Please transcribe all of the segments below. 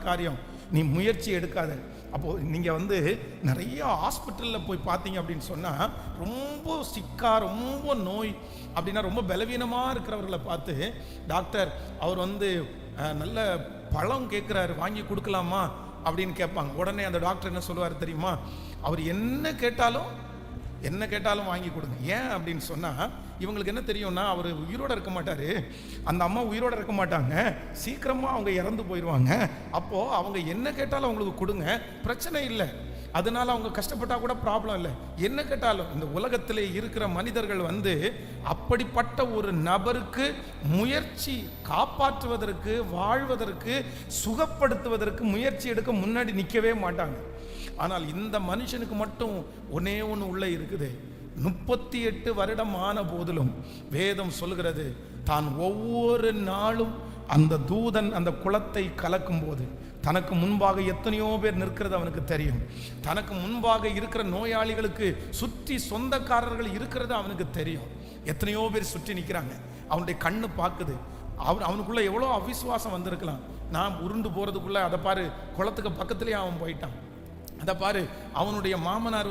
காரியம், நீ முயற்சி எடுக்காத. அப்போது நீங்கள் நிறைய ஹாஸ்பிட்டலில் போய் பார்த்தீங்க அப்படின்னு சொன்னால், ரொம்ப சிக்கா, ரொம்ப நோய் அப்படின்னா ரொம்ப பலவீனமாக இருக்கிறவர்களை பார்த்து டாக்டர் அவர் நல்ல பழம் கேட்குறாரு, வாங்கி கொடுக்கலாமா அப்படின்னு கேட்பாங்க. உடனே அந்த டாக்டர் என்ன சொல்லுவார் தெரியுமா? அவர் என்ன கேட்டாலும் வாங்கி கொடுங்க. ஏன் அப்படின்னு சொன்னால், இவங்களுக்கு என்ன தெரியும்னா, அவர் உயிரோடு இருக்க மாட்டார், அந்த அம்மா உயிரோடு இருக்க மாட்டாங்க, சீக்கிரமாக அவங்க இறந்து போயிடுவாங்க. அப்போது அவங்க என்ன கேட்டாலும் அவங்களுக்கு கொடுங்க, பிரச்சனை இல்லை, அதனால அவங்க கஷ்டப்பட்டால் கூட ப்ராப்ளம் இல்லை. என்ன கேட்டாலும் இந்த உலகத்தில் இருக்கிற மனிதர்கள் அப்படிப்பட்ட ஒரு நபருக்கு முயற்சி காப்பாற்றுவதற்கு, வாழ்வதற்கு, சுகப்படுத்துவதற்கு முயற்சி எடுக்க முன்னாடி நிற்கவே மாட்டாங்க. ஆனால் இந்த மனுஷனுக்கு மட்டும் ஒன்னே ஒன்று உள்ள இருக்குது. 38 வருடம் ஆன போதிலும் வேதம் சொல்கிறது, தான் ஒவ்வொரு நாளும் அந்த தூதன் அந்த குளத்தை கலக்கும் போது தனக்கு முன்பாக எத்தனையோ பேர் நிற்கிறது அவனுக்கு தெரியும். தனக்கு முன்பாக இருக்கிற நோயாளிகளுக்கு சுற்றி சொந்தக்காரர்கள் இருக்கிறது அவனுக்கு தெரியும். எத்தனையோ பேர் சுற்றி நிற்கிறாங்க, அவனுடைய கண்ணு பார்க்குது. அவனுக்குள்ள எவ்வளோ அவிசுவாசம் வந்திருக்கலாம். நான் உருண்டு போகிறதுக்குள்ளே அதை பாரு, குளத்துக்கு பக்கத்துலேயே அவன் போயிட்டான். அதை பாரு, அவனுடைய மாமனார்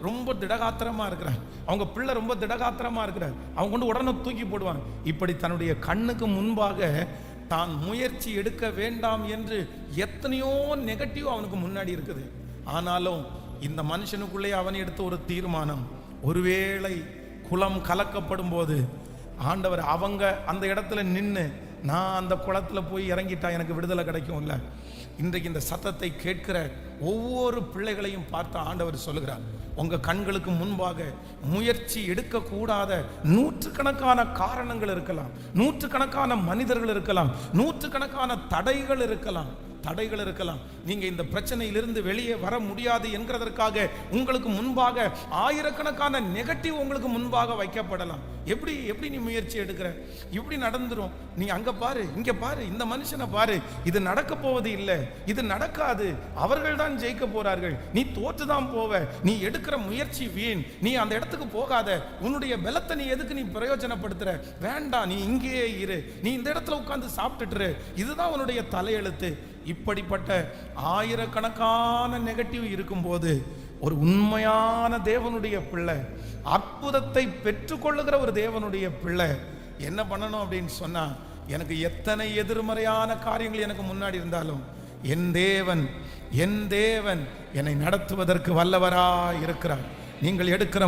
ரொம்ப திடகாத்திரமாக இருக்கிறார், அவங்க பிள்ளை ரொம்ப திடகாத்திரமாக இருக்கிறார், அவங்க உடனே தூக்கி போடுவாங்க. இப்படி தன்னுடைய கண்ணுக்கு முன்பாக தான் முயற்சி எடுக்க வேண்டாம் என்று எத்தனையோ நெகட்டிவ் அவனுக்கு முன்னாடி இருக்குது. ஆனாலும் இந்த மனுஷனுக்குள்ளே அவன் எடுத்த ஒரு தீர்மானம், ஒருவேளை குளம் கலக்கப்படும் போது ஆண்டவர் அவங்க அந்த இடத்துல நின்று, நான் அந்த குளத்தில் போய் இறங்கிட்டா எனக்கு விடுதலை கிடைக்கும்ல. இன்றைக்கு இந்த சத்தத்தை கேட்கிற ஒவ்வொரு பிள்ளைகளையும் பார்த்து ஆண்டவர் சொல்லுகிறார், உங்கள் கண்களுக்கு முன்பாக முயற்சி எடுக்கக்கூடாத நூற்றுக்கணக்கான காரணங்கள் இருக்கலாம், நூற்றுக்கணக்கான மனிதர்கள் இருக்கலாம், நூற்றுக்கணக்கான தடைகள் இருக்கலாம். நீங்க இந்த பிரச்சனையிலிருந்து வெளியே வர முடியாது என்கிறதற்காக உங்களுக்கு முன்பாக ஆயிரக்கணக்கான நெகட்டிவ் உங்களுக்கு முன்பாக வைக்கப்படலாம். எப்படி நீ முயற்சி எடுக்கிற? இப்படி நடந்துரும். நீ அங்க பாரு, இங்க பாரு, இந்த மனுஷனை பாரு, இது நடக்க போவது இல்லை, இது நடக்காது, அவர்கள் தான் ஜெயிக்க போறார்கள், நீ தோற்றுதான் போவ, நீ எடுக்கிற முயற்சி வீண், நீ அந்த இடத்துக்கு போகாத, உன்னுடைய பலத்தை நீ எதுக்கு நீ பிரயோஜனப்படுத்துற? வேண்டாம், நீ இங்கேயே இரு, நீ இந்த இடத்துல உட்கார்ந்து சாப்பிட்டுட்டு, இதுதான் உன்னுடைய தலையெழுத்து. இப்படிப்பட்ட ஆயிரக்கணக்கான நெகட்டிவ் இருக்கும்போது ஒரு உண்மையான தேவனுடைய பிள்ளை, அற்புதத்தை பெற்றுக்கொள்ளுகிற ஒரு தேவனுடைய பிள்ளை என்ன பண்ணணும் அப்படின்னு சொன்னா, எனக்கு எத்தனை எதிர்மறையான காரியங்கள் எனக்கு முன்னாடி இருந்தாலும் என் தேவன் என்னை நடத்துவதற்கு வல்லவராய் இருக்கிறார். நீங்கள் எடுக்கிற